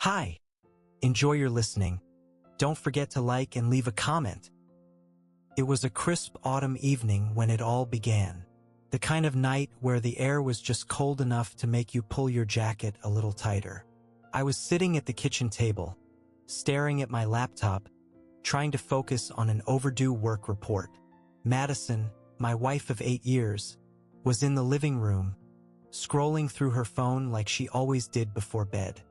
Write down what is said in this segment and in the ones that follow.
Hi. Enjoy your listening. Don't forget to like and leave a comment. It was a crisp autumn evening when it all began. The kind of night where the air was just cold enough to make you pull your jacket a little tighter. I was sitting at the kitchen table, staring at my laptop, trying to focus on an overdue work report. Madison, my wife of 8 years, was in the living room, scrolling through her phone like she always did before bed.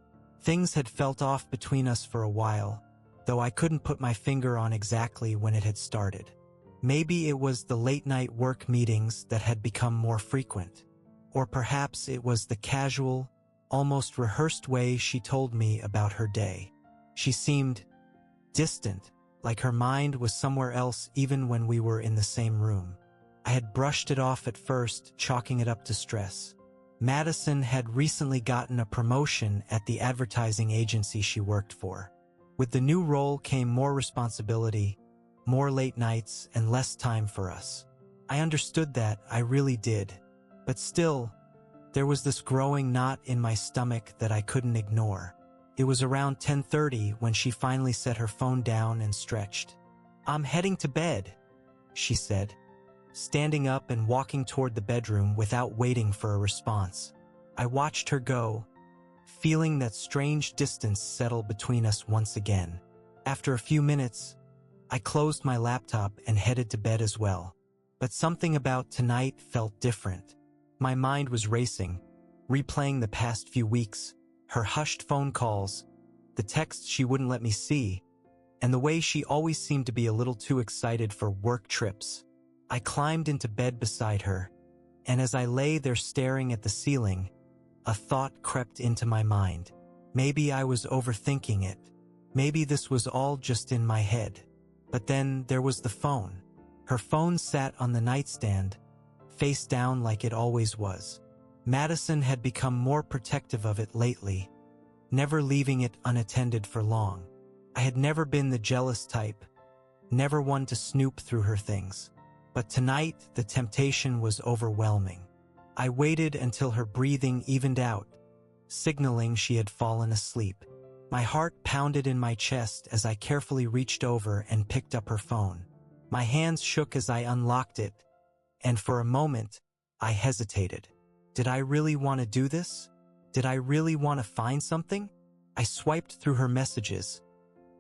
Things had felt off between us for a while, though I couldn't put my finger on exactly when it had started. Maybe it was the late-night work meetings that had become more frequent. Or perhaps it was the casual, almost rehearsed way she told me about her day. She seemed distant, like her mind was somewhere else even when we were in the same room. I had brushed it off at first, chalking it up to stress. Madison had recently gotten a promotion at the advertising agency she worked for. With the new role came more responsibility, more late nights, and less time for us. I understood that, I really did. But still, there was this growing knot in my stomach that I couldn't ignore. It was around 10:30 when she finally set her phone down and stretched. "I'm heading to bed," she said, standing up and walking toward the bedroom without waiting for a response. I watched her go, feeling that strange distance settle between us once again. After a few minutes, I closed my laptop and headed to bed as well. But something about tonight felt different. My mind was racing, replaying the past few weeks, her hushed phone calls, the texts she wouldn't let me see, and the way she always seemed to be a little too excited for work trips. I climbed into bed beside her, and as I lay there staring at the ceiling, a thought crept into my mind. Maybe I was overthinking it. Maybe this was all just in my head. But then there was the phone. Her phone sat on the nightstand, face down like it always was. Madison had become more protective of it lately, never leaving it unattended for long. I had never been the jealous type, never one to snoop through her things. But tonight, the temptation was overwhelming. I waited until her breathing evened out, signaling she had fallen asleep. My heart pounded in my chest as I carefully reached over and picked up her phone. My hands shook as I unlocked it, and for a moment, I hesitated. Did I really want to do this? Did I really want to find something? I swiped through her messages,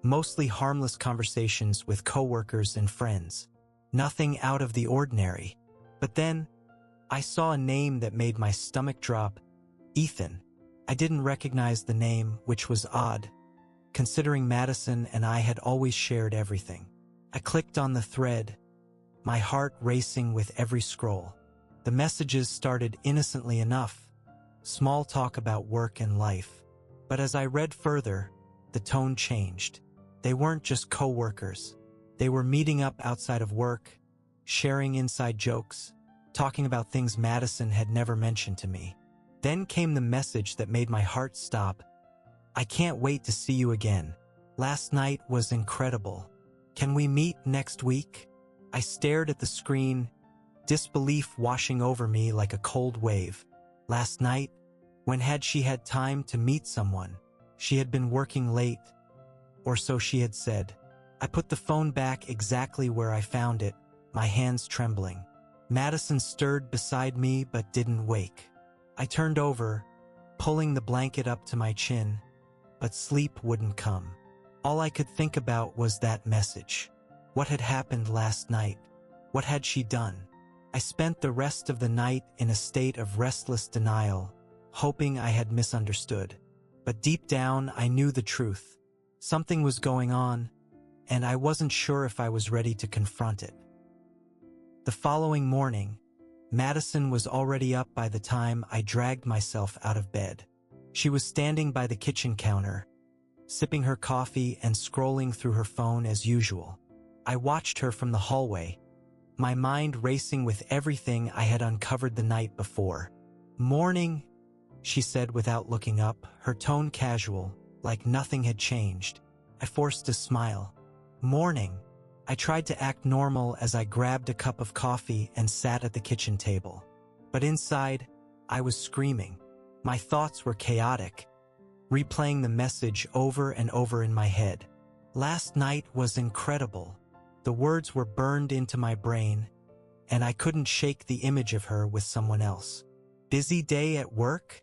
mostly harmless conversations with coworkers and friends. Nothing out of the ordinary. But then, I saw a name that made my stomach drop. Ethan. I didn't recognize the name, which was odd, considering Madison and I had always shared everything. I clicked on the thread, my heart racing with every scroll. The messages started innocently enough, small talk about work and life. But as I read further, the tone changed. They weren't just coworkers. They were meeting up outside of work, sharing inside jokes, talking about things Madison had never mentioned to me. Then came the message that made my heart stop. "I can't wait to see you again. Last night was incredible. Can we meet next week?" I stared at the screen, disbelief washing over me like a cold wave. Last night? When had she had time to meet someone? She had been working late, or so she had said. I put the phone back exactly where I found it, my hands trembling. Madison stirred beside me but didn't wake. I turned over, pulling the blanket up to my chin, but sleep wouldn't come. All I could think about was that message. What had happened last night? What had she done? I spent the rest of the night in a state of restless denial, hoping I had misunderstood. But deep down, I knew the truth. Something was going on, and I wasn't sure if I was ready to confront it. The following morning, Madison was already up by the time I dragged myself out of bed. She was standing by the kitchen counter, sipping her coffee and scrolling through her phone as usual. I watched her from the hallway, my mind racing with everything I had uncovered the night before. "Morning," she said without looking up, her tone casual, like nothing had changed. I forced a smile. "Morning." I tried to act normal as I grabbed a cup of coffee and sat at the kitchen table. But inside, I was screaming. My thoughts were chaotic. replaying the message over and over in my head. Last night was incredible. The words were burned into my brain, and I couldn't shake the image of her with someone else. Busy day at work?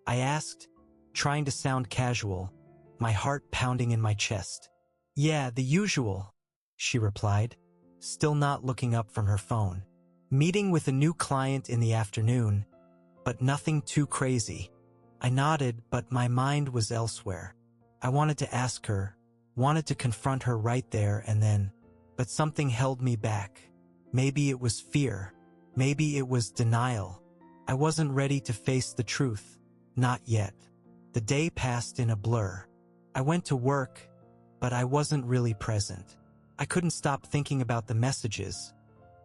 I asked, trying to sound casual, my heart pounding in my chest. Yeah, the usual, she replied, still not looking up from her phone. Meeting with a new client in the afternoon, but nothing too crazy. I nodded, but my mind was elsewhere. I wanted to ask her, wanted to confront her right there and then, but something held me back. Maybe it was fear. Maybe it was denial. I wasn't ready to face the truth. Not yet. The day passed in a blur. I went to work, but I wasn't really present. I couldn't stop thinking about the messages,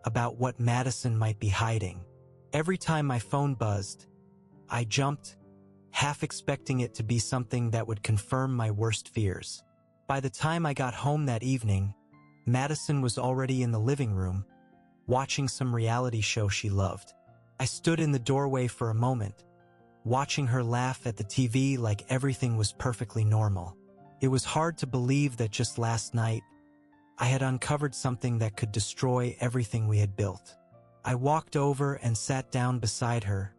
about what Madison might be hiding. Every time my phone buzzed, I jumped, half expecting it to be something that would confirm my worst fears. By the time I got home that evening, Madison was already in the living room, watching some reality show she loved. I stood in the doorway for a moment, watching her laugh at the TV like everything was perfectly normal. It was hard to believe that just last night, I had uncovered something that could destroy everything we had built. I walked over and sat down beside her,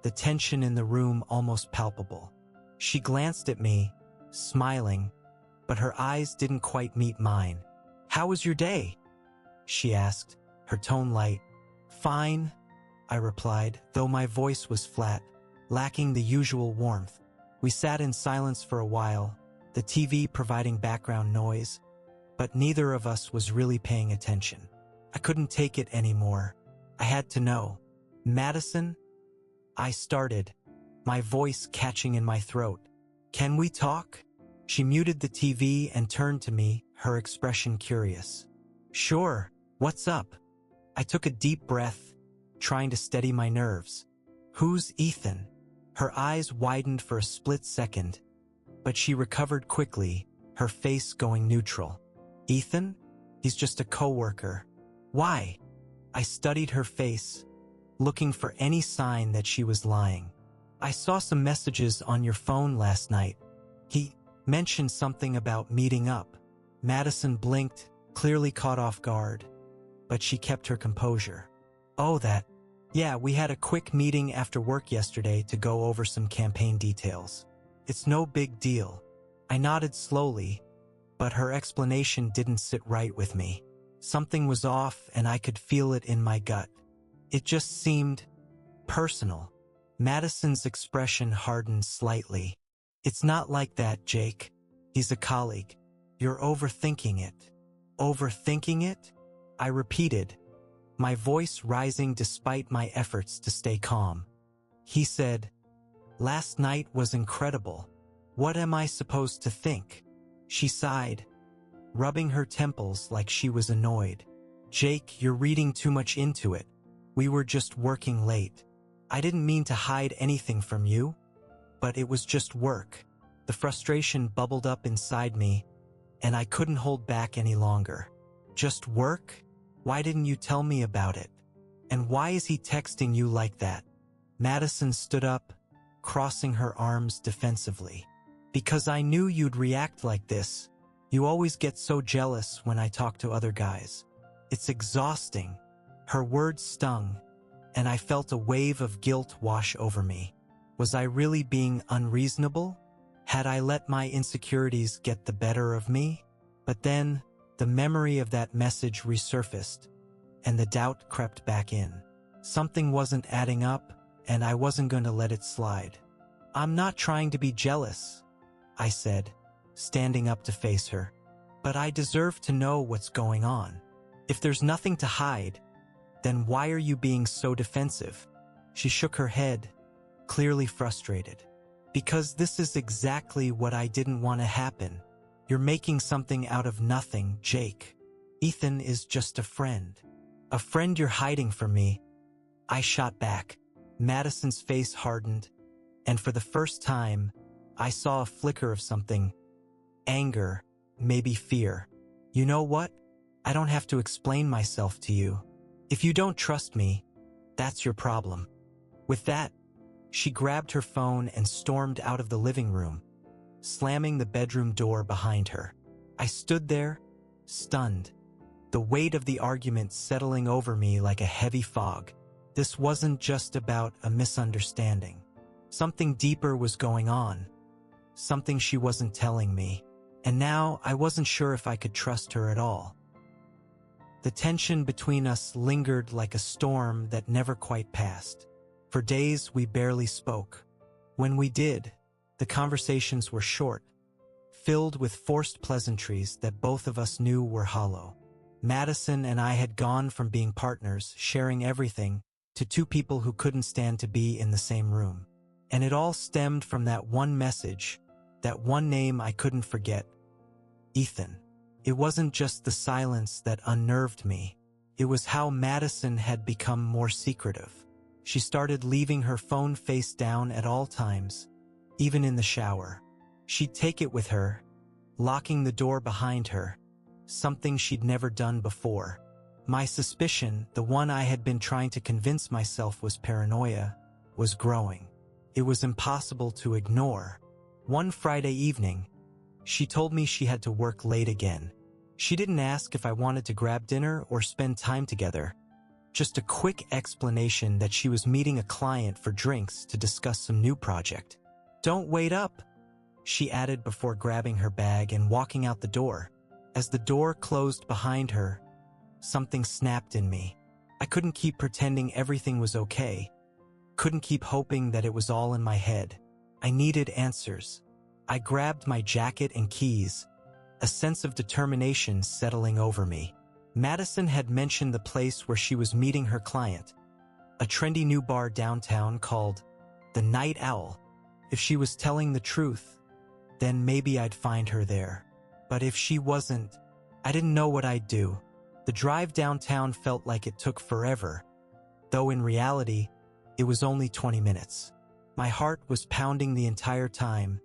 the tension in the room almost palpable. She glanced at me, smiling, but her eyes didn't quite meet mine. "How was your day?" she asked, her tone light. "Fine," I replied, though my voice was flat, lacking the usual warmth. We sat in silence for a while, the TV providing background noise, but neither of us was really paying attention. I couldn't take it anymore. I had to know. "Madison?" I started, my voice catching in my throat. "Can we talk?" She muted the TV and turned to me, her expression curious. "Sure, what's up?" I took a deep breath, trying to steady my nerves. "Who's Ethan?" Her eyes widened for a split second, but she recovered quickly, her face going neutral. "Ethan? He's just a coworker." "Why?" I studied her face, looking for any sign that she was lying. "I saw some messages on your phone last night. He mentioned something about meeting up." Madison blinked, clearly caught off guard, but she kept her composure. "Oh, that. Yeah, we had a quick meeting after work yesterday to go over some campaign details. It's no big deal." I nodded slowly, but her explanation didn't sit right with me. Something was off and I could feel it in my gut. It just seemed personal. Madison's expression hardened slightly. "It's not like that, Jake. He's a colleague. You're overthinking it." "Overthinking it?" I repeated, my voice rising despite my efforts to stay calm. He said, "Last night was incredible. What am I supposed to think?" She sighed, rubbing her temples like she was annoyed. "Jake, you're reading too much into it. We were just working late. I didn't mean to hide anything from you, but it was just work." The frustration bubbled up inside me, and I couldn't hold back any longer. "Just work? Why didn't you tell me about it? And why is he texting you like that?" Madison stood up, crossing her arms defensively. "Because I knew you'd react like this. You always get so jealous when I talk to other guys. It's exhausting." Her words stung, and I felt a wave of guilt wash over me. Was I really being unreasonable? Had I let my insecurities get the better of me? But then, the memory of that message resurfaced, and the doubt crept back in. Something wasn't adding up, and I wasn't going to let it slide. "I'm not trying to be jealous," I said, standing up to face her. "But I deserve to know what's going on. If there's nothing to hide, then why are you being so defensive?" She shook her head, clearly frustrated. "Because this is exactly what I didn't want to happen. You're making something out of nothing, Jake. Ethan is just a friend." "A friend you're hiding from me?" I shot back. Madison's face hardened, and for the first time, I saw a flicker of something. Anger, maybe fear. "You know what? I don't have to explain myself to you. If you don't trust me, that's your problem." With that, she grabbed her phone and stormed out of the living room, slamming the bedroom door behind her. I stood there, stunned, the weight of the argument settling over me like a heavy fog. This wasn't just about a misunderstanding. Something deeper was going on, something she wasn't telling me, and now I wasn't sure if I could trust her at all. The tension between us lingered like a storm that never quite passed. For days, we barely spoke. When we did, the conversations were short, filled with forced pleasantries that both of us knew were hollow. Madison and I had gone from being partners, sharing everything, to two people who couldn't stand to be in the same room. And it all stemmed from that one message, that one name I couldn't forget: Ethan. It wasn't just the silence that unnerved me. It was how Madison had become more secretive. She started leaving her phone face down at all times, even in the shower. She'd take it with her, locking the door behind her, something she'd never done before. My suspicion, the one I had been trying to convince myself was paranoia, was growing. It was impossible to ignore. One Friday evening, she told me she had to work late again. She didn't ask if I wanted to grab dinner or spend time together. Just a quick explanation that she was meeting a client for drinks to discuss some new project. "Don't wait up," she added before grabbing her bag and walking out the door. As the door closed behind her, something snapped in me. I couldn't keep pretending everything was okay. Couldn't keep hoping that it was all in my head. I needed answers. I grabbed my jacket and keys, a sense of determination settling over me. Madison had mentioned the place where she was meeting her client, a trendy new bar downtown called the Night Owl. If she was telling the truth, then maybe I'd find her there. But if she wasn't, I didn't know what I'd do. The drive downtown felt like it took forever, though in reality, it was only 20 minutes. My heart was pounding the entire time,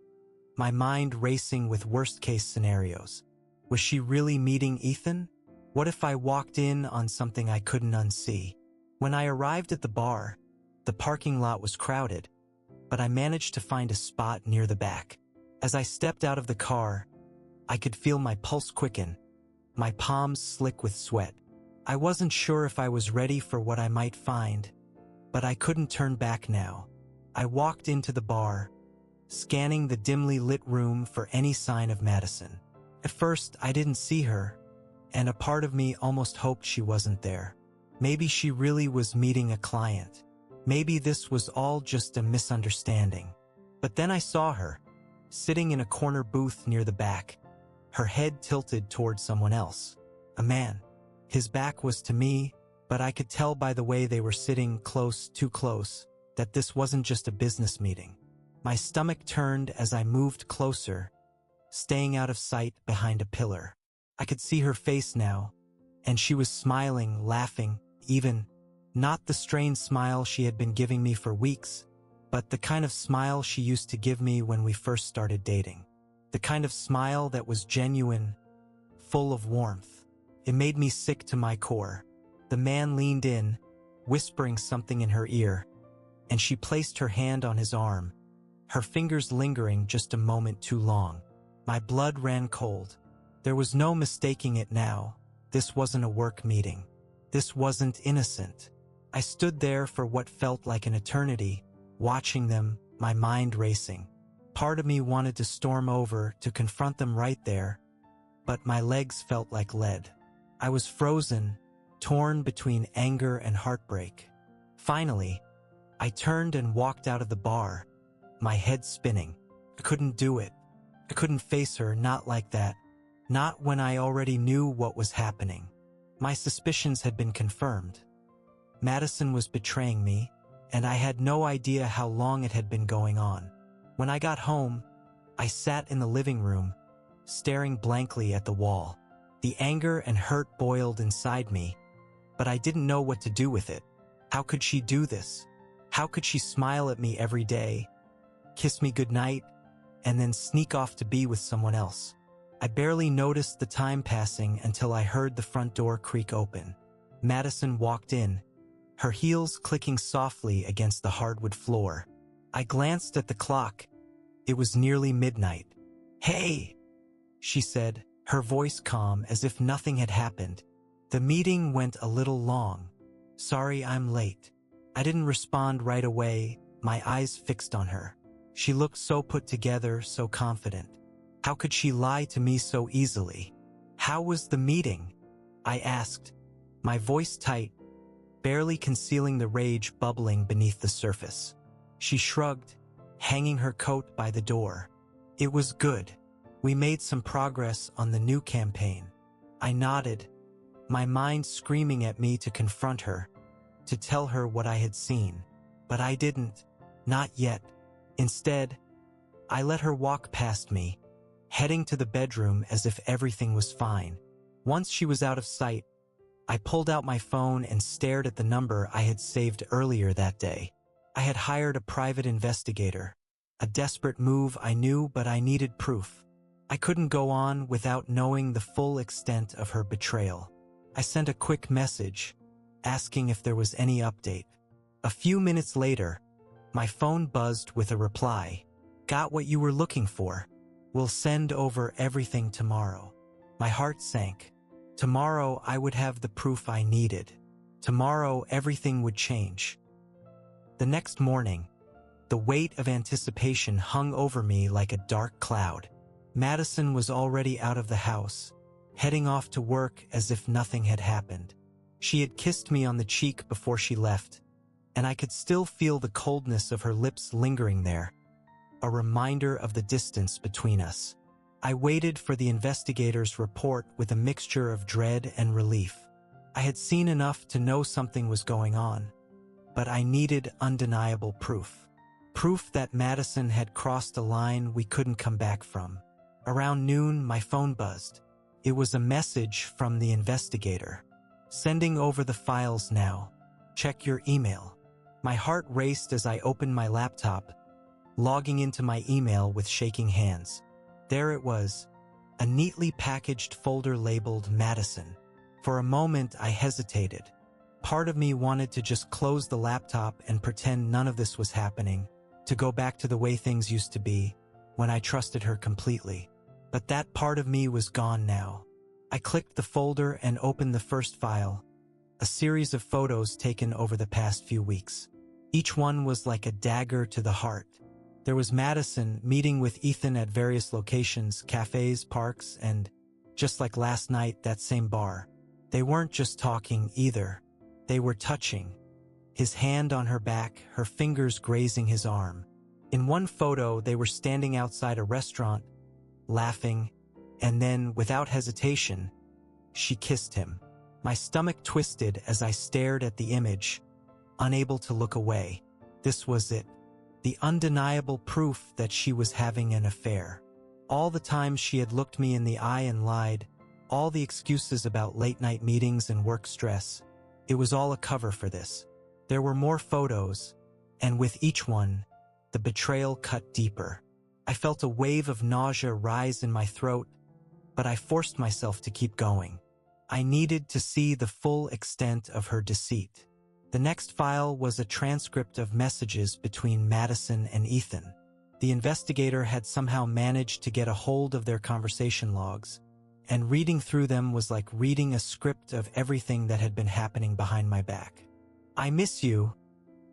my mind racing with worst-case scenarios. Was she really meeting Ethan? What if I walked in on something I couldn't unsee? When I arrived at the bar, the parking lot was crowded, but I managed to find a spot near the back. As I stepped out of the car, I could feel my pulse quicken, my palms slick with sweat. I wasn't sure if I was ready for what I might find, but I couldn't turn back now. I walked into the bar, scanning the dimly lit room for any sign of Madison. At first, I didn't see her, and a part of me almost hoped she wasn't there. Maybe she really was meeting a client. Maybe this was all just a misunderstanding. But then I saw her, sitting in a corner booth near the back, her head tilted towards someone else. A man. His back was to me, but I could tell by the way they were sitting close, too close, that this wasn't just a business meeting. My stomach turned as I moved closer, staying out of sight behind a pillar. I could see her face now, and she was smiling, laughing, even not the strained smile she had been giving me for weeks, but the kind of smile she used to give me when we first started dating. The kind of smile that was genuine, full of warmth. It made me sick to my core. The man leaned in, whispering something in her ear, and she placed her hand on his arm, her fingers lingering just a moment too long. My blood ran cold. There was no mistaking it now. This wasn't a work meeting. This wasn't innocent. I stood there for what felt like an eternity, watching them, my mind racing. Part of me wanted to storm over to confront them right there, but my legs felt like lead. I was frozen, torn between anger and heartbreak. Finally, I turned and walked out of the bar, my head spinning. I couldn't do it. I couldn't face her, not like that. Not when I already knew what was happening. My suspicions had been confirmed. Madison was betraying me, and I had no idea how long it had been going on. When I got home, I sat in the living room, staring blankly at the wall. The anger and hurt boiled inside me, but I didn't know what to do with it. How could she do this? How could she smile at me every day, kiss me goodnight, and then sneak off to be with someone else? I barely noticed the time passing until I heard the front door creak open. Madison walked in, her heels clicking softly against the hardwood floor. I glanced at the clock. It was nearly midnight. "Hey," she said, her voice calm as if nothing had happened. "The meeting went a little long. Sorry I'm late." I didn't respond right away, my eyes fixed on her. She looked so put together, so confident. How could she lie to me so easily? "How was the meeting?" I asked, my voice tight, barely concealing the rage bubbling beneath the surface. She shrugged, hanging her coat by the door. "It was good. We made some progress on the new campaign." I nodded, my mind screaming at me to confront her, to tell her what I had seen. But I didn't. Not yet. Instead, I let her walk past me, heading to the bedroom as if everything was fine. Once she was out of sight, I pulled out my phone and stared at the number I had saved earlier that day. I had hired a private investigator. A desperate move, I knew, but I needed proof. I couldn't go on without knowing the full extent of her betrayal. I sent a quick message, asking if there was any update. A few minutes later, my phone buzzed with a reply. "Got what you were looking for. We'll send over everything tomorrow." My heart sank. Tomorrow I would have the proof I needed. Tomorrow everything would change. The next morning, the weight of anticipation hung over me like a dark cloud. Madison was already out of the house, heading off to work as if nothing had happened. She had kissed me on the cheek before she left, and I could still feel the coldness of her lips lingering there, a reminder of the distance between us. I waited for the investigator's report with a mixture of dread and relief. I had seen enough to know something was going on, but I needed undeniable proof. Proof that Madison had crossed a line we couldn't come back from. Around noon, my phone buzzed. It was a message from the investigator. "Sending over the files now. Check your email." My heart raced as I opened my laptop, logging into my email with shaking hands. There it was, a neatly packaged folder labeled Madison. For a moment, I hesitated. Part of me wanted to just close the laptop and pretend none of this was happening, to go back to the way things used to be, when I trusted her completely. But that part of me was gone now. I clicked the folder and opened the first file, a series of photos taken over the past few weeks. Each one was like a dagger to the heart. There was Madison meeting with Ethan at various locations, cafes, parks, and, just like last night, that same bar. They weren't just talking either. They were touching. His hand on her back, her fingers grazing his arm. In one photo, they were standing outside a restaurant, laughing, and then, without hesitation, she kissed him. My stomach twisted as I stared at the image, unable to look away. This was it. The undeniable proof that she was having an affair. All the times she had looked me in the eye and lied, all the excuses about late-night meetings and work stress, it was all a cover for this. There were more photos, and with each one, the betrayal cut deeper. I felt a wave of nausea rise in my throat, but I forced myself to keep going. I needed to see the full extent of her deceit. The next file was a transcript of messages between Madison and Ethan. The investigator had somehow managed to get a hold of their conversation logs, and reading through them was like reading a script of everything that had been happening behind my back. "I miss you,"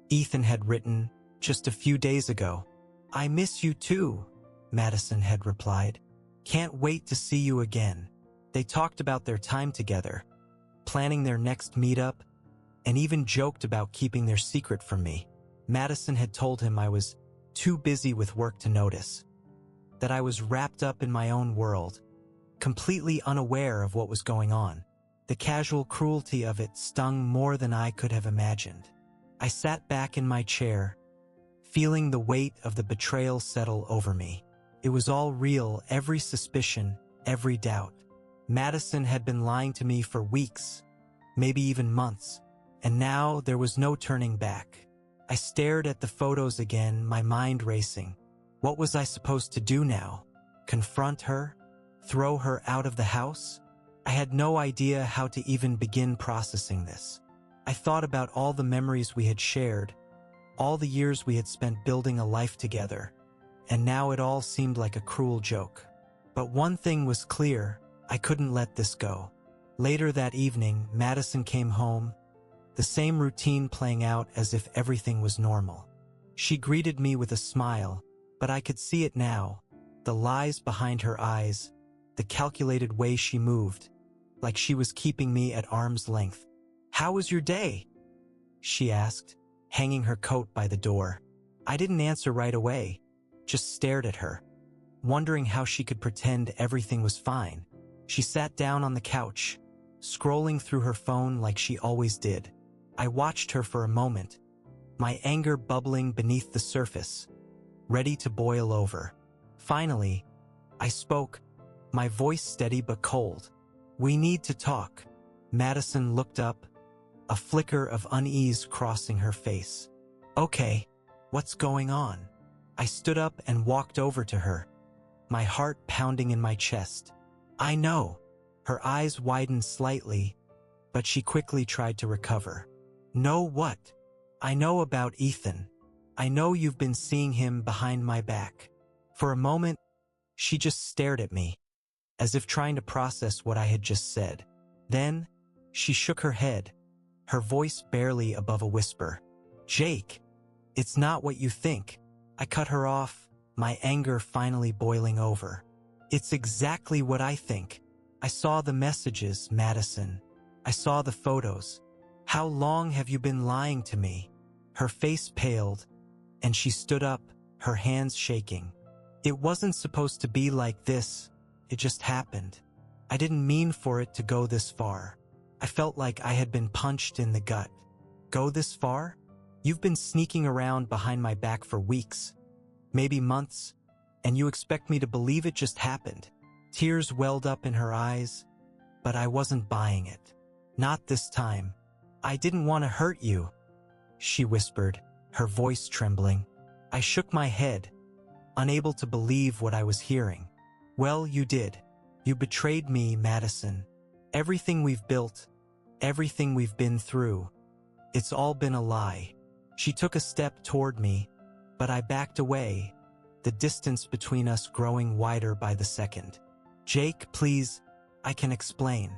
Ethan had written just a few days ago. "I miss you too," Madison had replied. "Can't wait to see you again." They talked about their time together, planning their next meetup, and even joked about keeping their secret from me. Madison had told him I was too busy with work to notice, that I was wrapped up in my own world, completely unaware of what was going on. The casual cruelty of it stung more than I could have imagined. I sat back in my chair, feeling the weight of the betrayal settle over me. It was all real, every suspicion, every doubt. Madison had been lying to me for weeks, maybe even months, and now there was no turning back. I stared at the photos again, my mind racing. What was I supposed to do now? Confront her? Throw her out of the house? I had no idea how to even begin processing this. I thought about all the memories we had shared, all the years we had spent building a life together, and now it all seemed like a cruel joke. But one thing was clear, I couldn't let this go. Later that evening, Madison came home, the same routine playing out as if everything was normal. She greeted me with a smile, but I could see it now, the lies behind her eyes, the calculated way she moved, like she was keeping me at arm's length. "How was your day?" she asked, hanging her coat by the door. I didn't answer right away, just stared at her, wondering how she could pretend everything was fine. She sat down on the couch, scrolling through her phone like she always did. I watched her for a moment, my anger bubbling beneath the surface, ready to boil over. Finally, I spoke, my voice steady but cold. "We need to talk." Madison looked up, a flicker of unease crossing her face. "Okay, what's going on?" I stood up and walked over to her, my heart pounding in my chest. "I know." Her eyes widened slightly, but she quickly tried to recover. "Know what?" "I know about Ethan. I know you've been seeing him behind my back." For a moment, she just stared at me, as if trying to process what I had just said. Then, she shook her head, her voice barely above a whisper. "Jake, it's not what you think." I cut her off, my anger finally boiling over. "It's exactly what I think. I saw the messages, Madison. I saw the photos. How long have you been lying to me?" Her face paled, and she stood up, her hands shaking. "It wasn't supposed to be like this. It just happened. I didn't mean for it to go this far." I felt like I had been punched in the gut. "Go this far? You've been sneaking around behind my back for weeks, maybe months, and you expect me to believe it just happened?" Tears welled up in her eyes, but I wasn't buying it. "Not this time. I didn't want to hurt you," she whispered, her voice trembling. I shook my head, unable to believe what I was hearing. "Well, you did. You betrayed me, Madison. Everything we've built, everything we've been through, it's all been a lie." She took a step toward me, but I backed away, the distance between us growing wider by the second. "Jake, please, I can explain."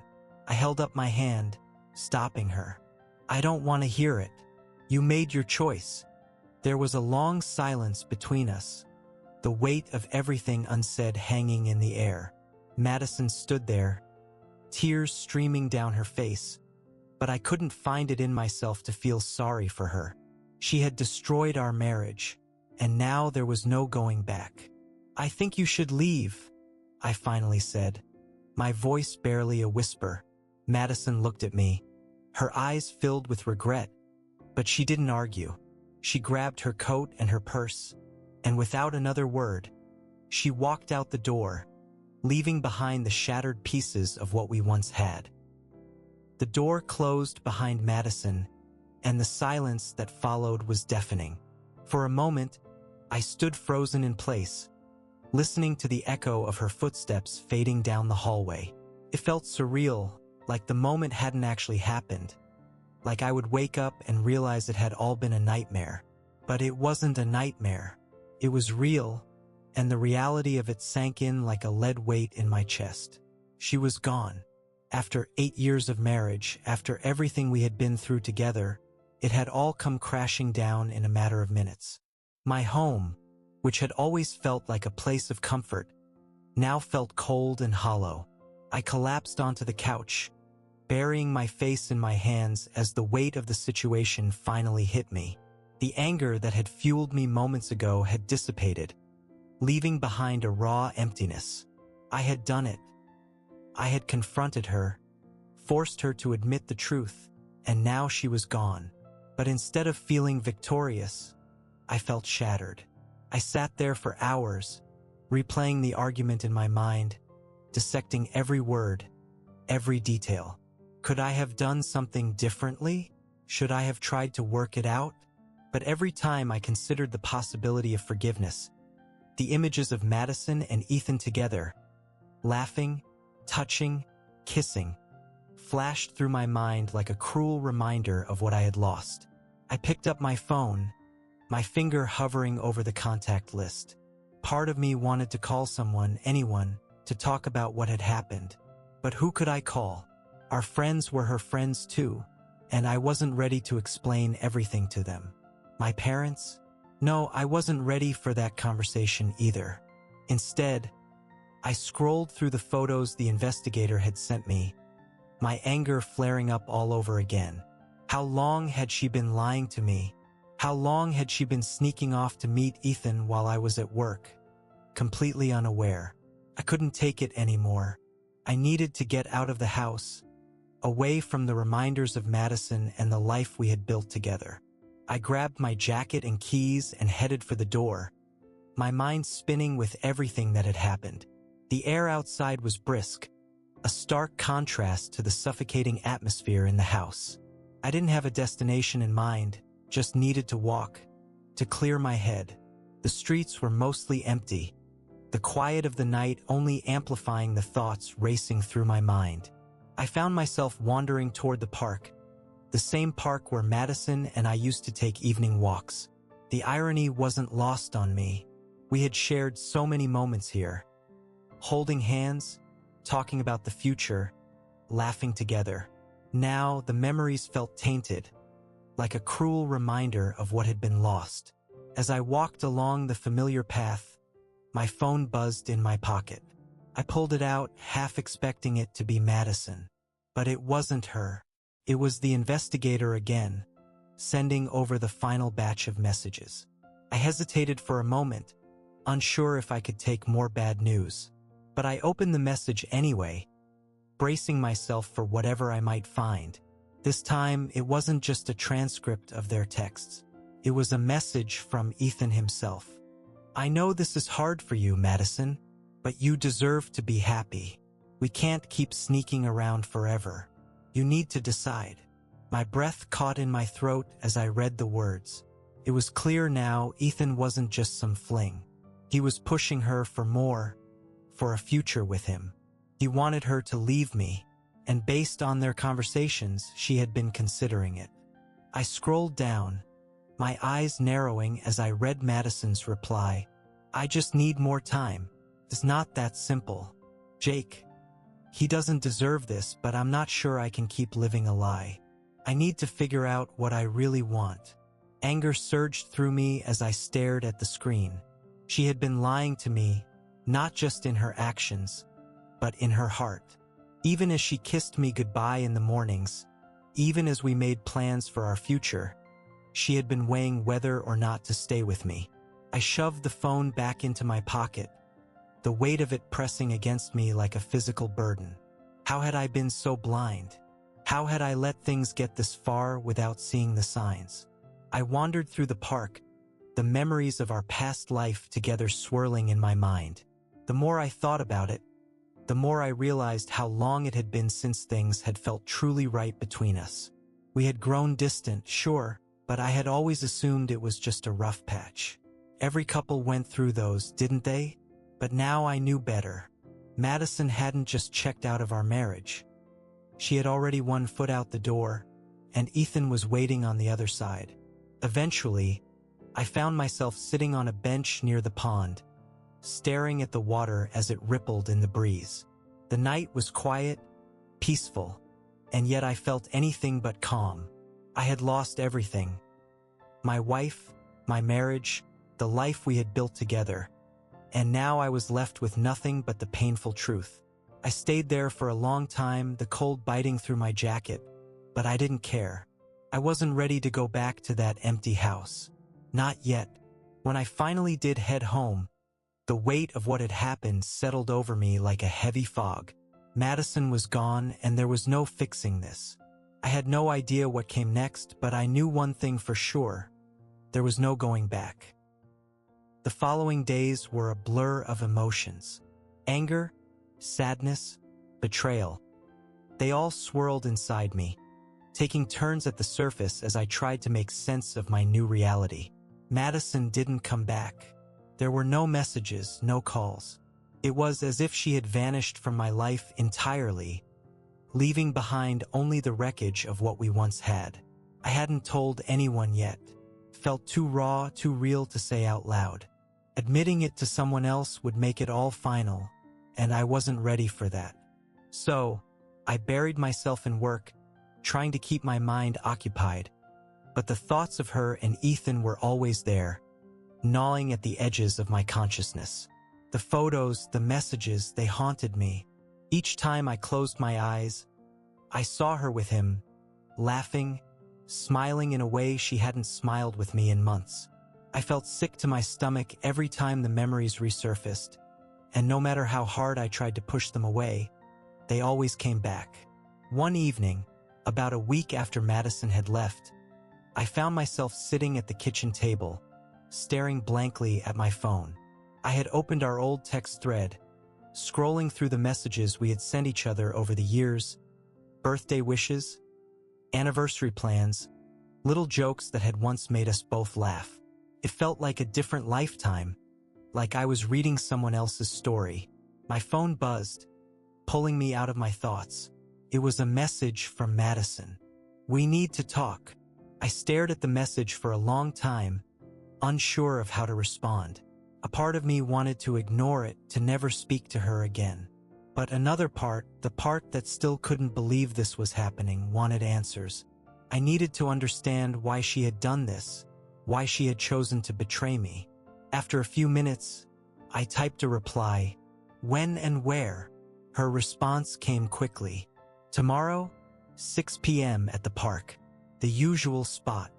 I held up my hand, stopping her. "I don't want to hear it. You made your choice." There was a long silence between us, the weight of everything unsaid hanging in the air. Madison stood there, tears streaming down her face, but I couldn't find it in myself to feel sorry for her. She had destroyed our marriage, and now there was no going back. "I think you should leave," I finally said, my voice barely a whisper. Madison looked at me, her eyes filled with regret, but she didn't argue. She grabbed her coat and her purse, and without another word, she walked out the door, leaving behind the shattered pieces of what we once had. The door closed behind Madison, and the silence that followed was deafening. For a moment, I stood frozen in place, listening to the echo of her footsteps fading down the hallway. It felt surreal, like the moment hadn't actually happened, like I would wake up and realize it had all been a nightmare. But it wasn't a nightmare. It was real, and the reality of it sank in like a lead weight in my chest. She was gone. After 8 years of marriage, after everything we had been through together, it had all come crashing down in a matter of minutes. My home, which had always felt like a place of comfort, now felt cold and hollow. I collapsed onto the couch, burying my face in my hands as the weight of the situation finally hit me. The anger that had fueled me moments ago had dissipated, leaving behind a raw emptiness. I had done it. I had confronted her, forced her to admit the truth, and now she was gone. But instead of feeling victorious, I felt shattered. I sat there for hours, replaying the argument in my mind, dissecting every word, every detail. Could I have done something differently? Should I have tried to work it out? But every time I considered the possibility of forgiveness, the images of Madison and Ethan together, laughing, touching, kissing, flashed through my mind like a cruel reminder of what I had lost. I picked up my phone, my finger hovering over the contact list. Part of me wanted to call someone, anyone, to talk about what had happened. But who could I call? Our friends were her friends too, and I wasn't ready to explain everything to them. My parents? No, I wasn't ready for that conversation either. Instead, I scrolled through the photos the investigator had sent me, my anger flaring up all over again. How long had she been lying to me? How long had she been sneaking off to meet Ethan while I was at work? Completely unaware. I couldn't take it anymore. I needed to get out of the house, away from the reminders of Madison and the life we had built together. I grabbed my jacket and keys and headed for the door, my mind spinning with everything that had happened. The air outside was brisk, a stark contrast to the suffocating atmosphere in the house. I didn't have a destination in mind, just needed to walk, to clear my head. The streets were mostly empty, the quiet of the night only amplifying the thoughts racing through my mind. I found myself wandering toward the park, the same park where Madison and I used to take evening walks. The irony wasn't lost on me. We had shared so many moments here, holding hands, talking about the future, laughing together. Now the memories felt tainted, like a cruel reminder of what had been lost. As I walked along the familiar path, my phone buzzed in my pocket. I pulled it out, half expecting it to be Madison. But it wasn't her. It was the investigator again, sending over the final batch of messages. I hesitated for a moment, unsure if I could take more bad news. But I opened the message anyway, bracing myself for whatever I might find. This time, it wasn't just a transcript of their texts. It was a message from Ethan himself. I know this is hard for you, Madison, but you deserve to be happy. We can't keep sneaking around forever. You need to decide. My breath caught in my throat as I read the words. It was clear now Ethan wasn't just some fling. He was pushing her for more, for a future with him. He wanted her to leave me, and based on their conversations, she had been considering it. I scrolled down, my eyes narrowing as I read Madison's reply. I just need more time. It's not that simple. Jake. He doesn't deserve this, but I'm not sure I can keep living a lie. I need to figure out what I really want. Anger surged through me as I stared at the screen. She had been lying to me, not just in her actions, but in her heart. Even as she kissed me goodbye in the mornings, even as we made plans for our future, she had been weighing whether or not to stay with me. I shoved the phone back into my pocket, the weight of it pressing against me like a physical burden. How had I been so blind? How had I let things get this far without seeing the signs? I wandered through the park, the memories of our past life together swirling in my mind. The more I thought about it, the more I realized how long it had been since things had felt truly right between us. We had grown distant, sure, but I had always assumed it was just a rough patch. Every couple went through those, didn't they? But now I knew better. Madison hadn't just checked out of our marriage. She had already one foot out the door, and Ethan was waiting on the other side. Eventually, I found myself sitting on a bench near the pond, staring at the water as it rippled in the breeze. The night was quiet, peaceful, and yet I felt anything but calm. I had lost everything. My wife, my marriage, the life we had built together. And now I was left with nothing but the painful truth. I stayed there for a long time, the cold biting through my jacket, but I didn't care. I wasn't ready to go back to that empty house. Not yet. When I finally did head home, the weight of what had happened settled over me like a heavy fog. Madison was gone, and there was no fixing this. I had no idea what came next, but I knew one thing for sure. There was no going back. The following days were a blur of emotions. Anger, sadness, betrayal. They all swirled inside me, taking turns at the surface as I tried to make sense of my new reality. Madison didn't come back. There were no messages, no calls. It was as if she had vanished from my life entirely, leaving behind only the wreckage of what we once had. I hadn't told anyone yet. Felt too raw, too real to say out loud. Admitting it to someone else would make it all final, and I wasn't ready for that. So, I buried myself in work, trying to keep my mind occupied. But the thoughts of her and Ethan were always there, gnawing at the edges of my consciousness. The photos, the messages, they haunted me. Each time I closed my eyes, I saw her with him, laughing, smiling in a way she hadn't smiled with me in months. I felt sick to my stomach every time the memories resurfaced, and no matter how hard I tried to push them away, they always came back. One evening, about a week after Madison had left, I found myself sitting at the kitchen table, staring blankly at my phone. I had opened our old text thread, scrolling through the messages we had sent each other over the years, birthday wishes, anniversary plans, little jokes that had once made us both laugh. It felt like a different lifetime, like I was reading someone else's story. My phone buzzed, pulling me out of my thoughts. It was a message from Madison. "We need to talk." I stared at the message for a long time, unsure of how to respond. A part of me wanted to ignore it, to never speak to her again. But another part, the part that still couldn't believe this was happening, wanted answers. I needed to understand why she had done this, why she had chosen to betray me. After a few minutes, I typed a reply. "When and where?" Her response came quickly. "Tomorrow, 6 p.m. at the park." The usual spot.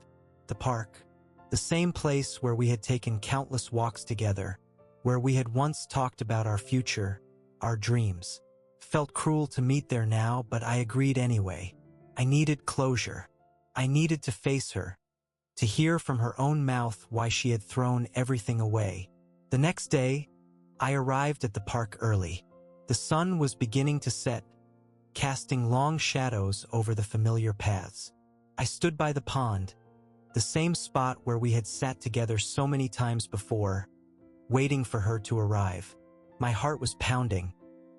The park. The same place where we had taken countless walks together, where we had once talked about our future, our dreams. Felt cruel to meet there now, but I agreed anyway. I needed closure. I needed to face her, to hear from her own mouth why she had thrown everything away. The next day, I arrived at the park early. The sun was beginning to set, casting long shadows over the familiar paths. I stood by the pond, the same spot where we had sat together so many times before, waiting for her to arrive. My heart was pounding,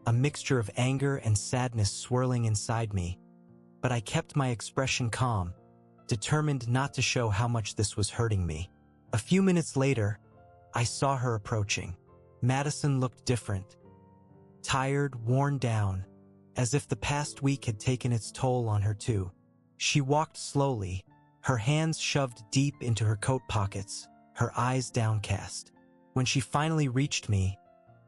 a mixture of anger and sadness swirling inside me, but I kept my expression calm, determined not to show how much this was hurting me. A few minutes later, I saw her approaching. Madison looked different, tired, worn down, as if the past week had taken its toll on her too. She walked slowly, her hands shoved deep into her coat pockets, her eyes downcast. When she finally reached me,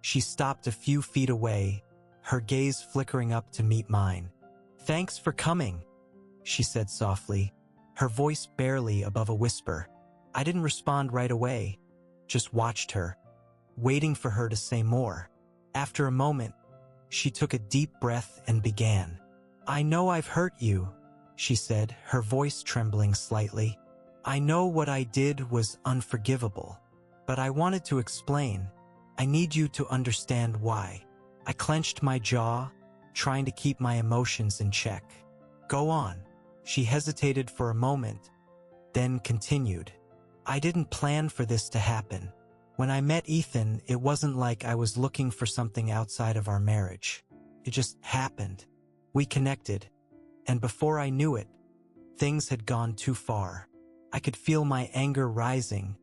she stopped a few feet away, her gaze flickering up to meet mine. "Thanks for coming," she said softly, her voice barely above a whisper. I didn't respond right away, just watched her, waiting for her to say more. After a moment, she took a deep breath and began. "I know I've hurt you," she said, her voice trembling slightly. "I know what I did was unforgivable, but I wanted to explain. I need you to understand why." I clenched my jaw, trying to keep my emotions in check. "Go on." She hesitated for a moment, then continued. "I didn't plan for this to happen. When I met Ethan, it wasn't like I was looking for something outside of our marriage. It just happened. We connected, and before I knew it, things had gone too far. I could feel my anger rising,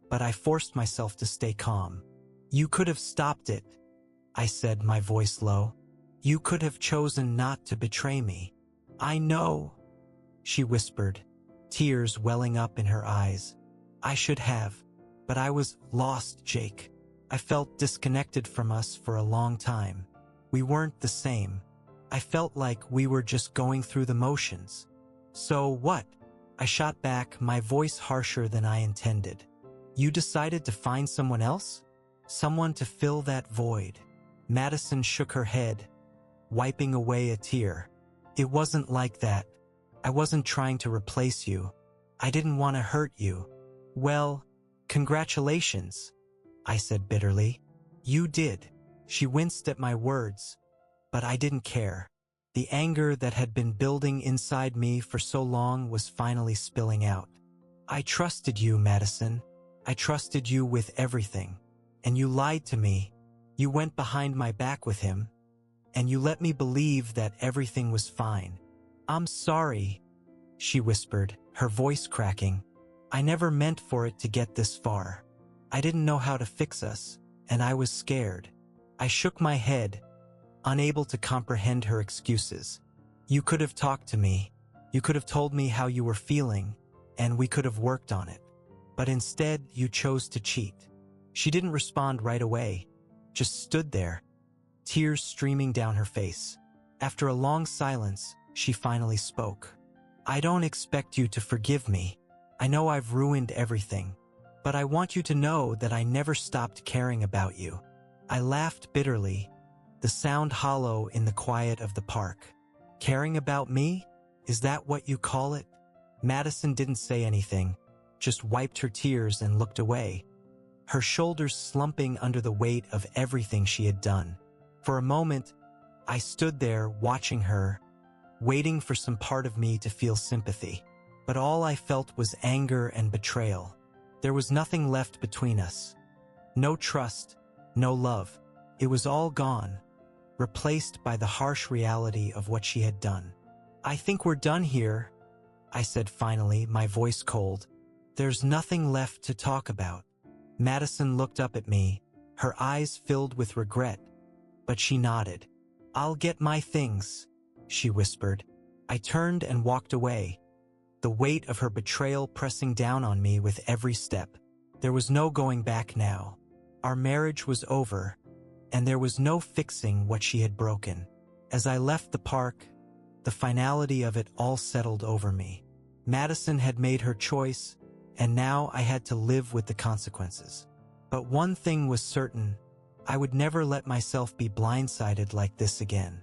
but I forced myself to stay calm. You could have stopped it," I said, my voice low. "You could have chosen not to betray me." "I know," she whispered, tears welling up in her eyes. "I should have, but I was lost, Jake. I felt disconnected from us for a long time. We weren't the same. I felt like we were just going through the motions." "So what?" I shot back, my voice harsher than I intended. "You decided to find someone else? Someone to fill that void?" Madison shook her head, wiping away a tear. "It wasn't like that. I wasn't trying to replace you. I didn't want to hurt you." "Well, congratulations," I said bitterly. "You did." She winced at my words, but I didn't care. The anger that had been building inside me for so long was finally spilling out. "I trusted you, Madison. I trusted you with everything. And you lied to me. You went behind my back with him, and you let me believe that everything was fine." "I'm sorry," she whispered, her voice cracking. "I never meant for it to get this far. I didn't know how to fix us, and I was scared. I shook my head, unable to comprehend her excuses. You could have talked to me. You could have told me how you were feeling, and we could have worked on it. But instead, you chose to cheat. She didn't respond right away, just stood there, tears streaming down her face. After a long silence, she finally spoke. I don't expect you to forgive me. I know I've ruined everything, but I want you to know that I never stopped caring about you. I laughed bitterly, the sound hollow in the quiet of the park. Caring about me? Is that what you call it? Madison didn't say anything, just wiped her tears and looked away, her shoulders slumping under the weight of everything she had done. For a moment, I stood there watching her, waiting for some part of me to feel sympathy. But all I felt was anger and betrayal. There was nothing left between us. No trust, no love. It was all gone, replaced by the harsh reality of what she had done. I think we're done here, I said finally, my voice cold. There's nothing left to talk about. Madison looked up at me, her eyes filled with regret, but she nodded. I'll get my things, she whispered. I turned and walked away, the weight of her betrayal pressing down on me with every step. There was no going back now. Our marriage was over, and there was no fixing what she had broken. As I left the park, the finality of it all settled over me. Madison had made her choice, and now I had to live with the consequences. But one thing was certain, I would never let myself be blindsided like this again.